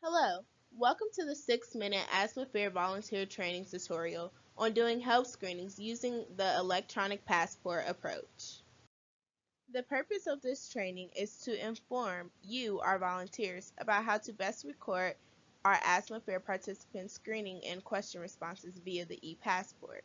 Hello, welcome to the 6-minute Asthma Fair volunteer training tutorial on doing health screenings using the electronic passport approach. The purpose of this training is to inform you, our volunteers, about how to best record our Asthma Fair participant screening and question responses via the e-passport.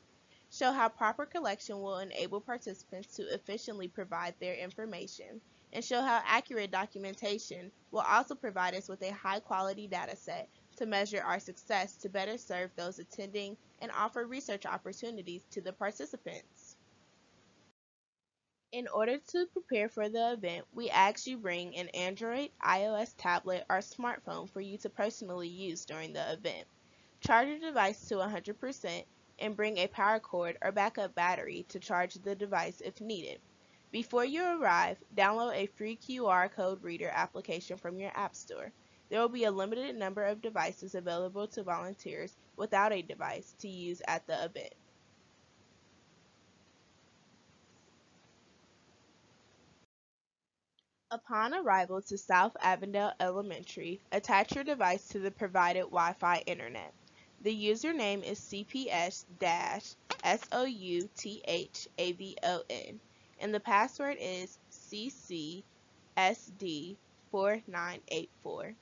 Show how proper collection will enable participants to efficiently provide their information, and show how accurate documentation will also provide us with a high-quality data set to measure our success to better serve those attending and offer research opportunities to the participants. In order to prepare for the event, we ask you bring an Android, iOS tablet, or smartphone for you to personally use during the event. Charge your device to 100% and bring a power cord or backup battery to charge the device if needed. Before you arrive, download a free QR code reader application from your App Store. There will be a limited number of devices available to volunteers without a device to use at the event. Upon arrival to South Avondale Elementary, attach your device to the provided Wi-Fi internet. The username is CPS-SOUTHAVON, and the password is CCSD4984.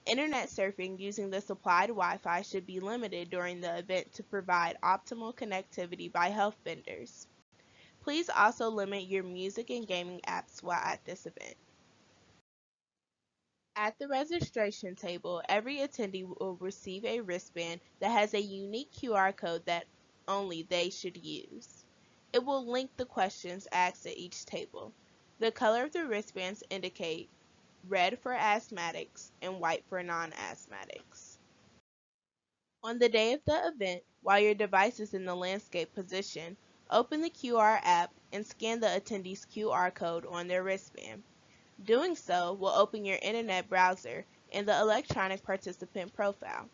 Internet surfing using the supplied Wi-Fi should be limited during the event to provide optimal connectivity by health vendors. Please also limit your music and gaming apps while at this event. At the registration table, every attendee will receive a wristband that has a unique QR code that only they should use. It will link the questions asked at each table. The color of the wristbands indicate red for asthmatics and white for non-asthmatics. On the day of the event, while your device is in the landscape position, open the QR app and scan the attendee's QR code on their wristband. Doing so will open your internet browser and the electronic participant profile.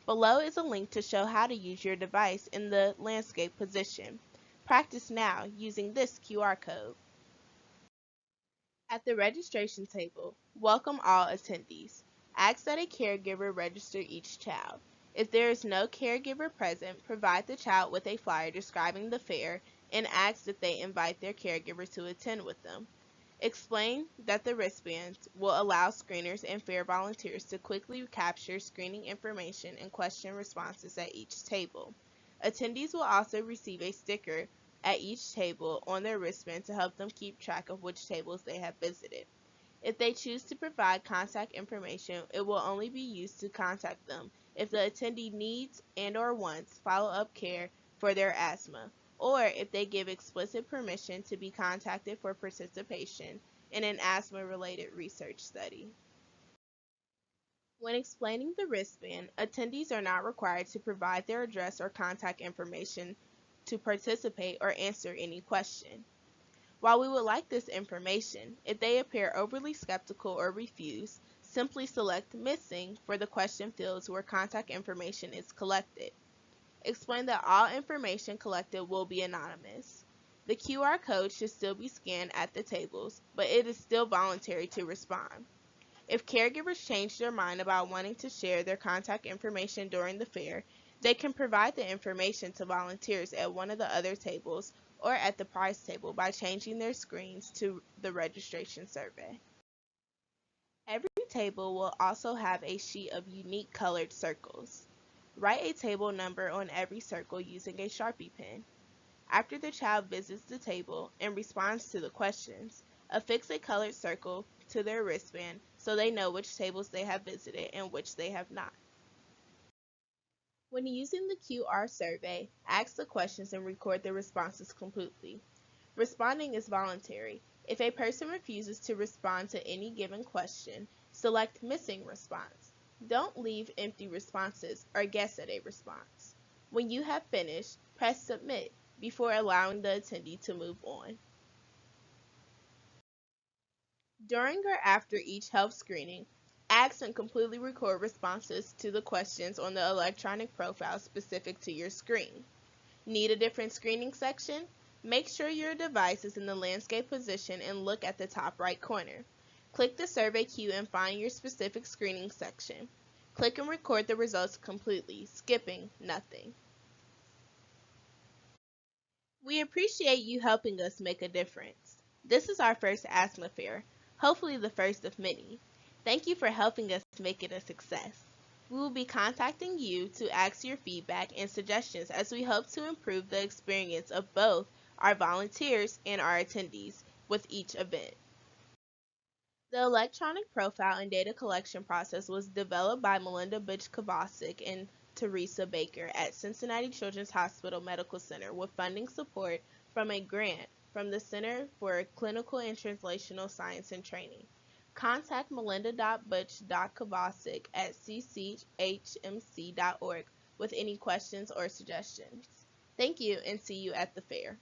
Below is a link to show how to use your device in the landscape position. Practice now using this QR code. At the registration table, welcome all attendees. Ask that a caregiver register each child. If there is no caregiver present, provide the child with a flyer describing the fair and ask that they invite their caregiver to attend with them. Explain that the wristbands will allow screeners and fair volunteers to quickly capture screening information and question responses at each table. Attendees will also receive a sticker at each table on their wristband to help them keep track of which tables they have visited. If they choose to provide contact information, it will only be used to contact them if the attendee needs and/or wants follow-up care for their asthma, or if they give explicit permission to be contacted for participation in an asthma-related research study. When explaining the wristband, attendees are not required to provide their address or contact information to participate or answer any question. While we would like this information, if they appear overly skeptical or refuse, simply select Missing for the question fields where contact information is collected. Explain that all information collected will be anonymous. The QR code should still be scanned at the tables, but it is still voluntary to respond. If caregivers change their mind about wanting to share their contact information during the fair, they can provide the information to volunteers at one of the other tables or at the prize table by changing their screens to the registration survey. Every table will also have a sheet of unique colored circles. Write a table number on every circle using a Sharpie pen. After the child visits the table and responds to the questions, affix a colored circle to their wristband so they know which tables they have visited and which they have not. When using the QR survey, ask the questions and record the responses completely. Responding is voluntary. If a person refuses to respond to any given question, select Missing Response. Don't leave empty responses or guess at a response. When you have finished, press Submit before allowing the attendee to move on. During or after each health screening, ask and completely record responses to the questions on the electronic profile specific to your screen. Need a different screening section? Make sure your device is in the landscape position and look at the top right corner. Click the survey queue and find your specific screening section. Click and record the results completely, skipping nothing. We appreciate you helping us make a difference. This is our first Asthma Fair, hopefully the first of many. Thank you for helping us make it a success. We will be contacting you to ask your feedback and suggestions as we hope to improve the experience of both our volunteers and our attendees with each event. The electronic profile and data collection process was developed by Melinda Butch-Kovacic and Teresa Baker at Cincinnati Children's Hospital Medical Center with funding support from a grant from the Center for Clinical and Translational Science and Training. Contact melinda.butch.kovacic at cchmc.org with any questions or suggestions. Thank you and see you at the fair.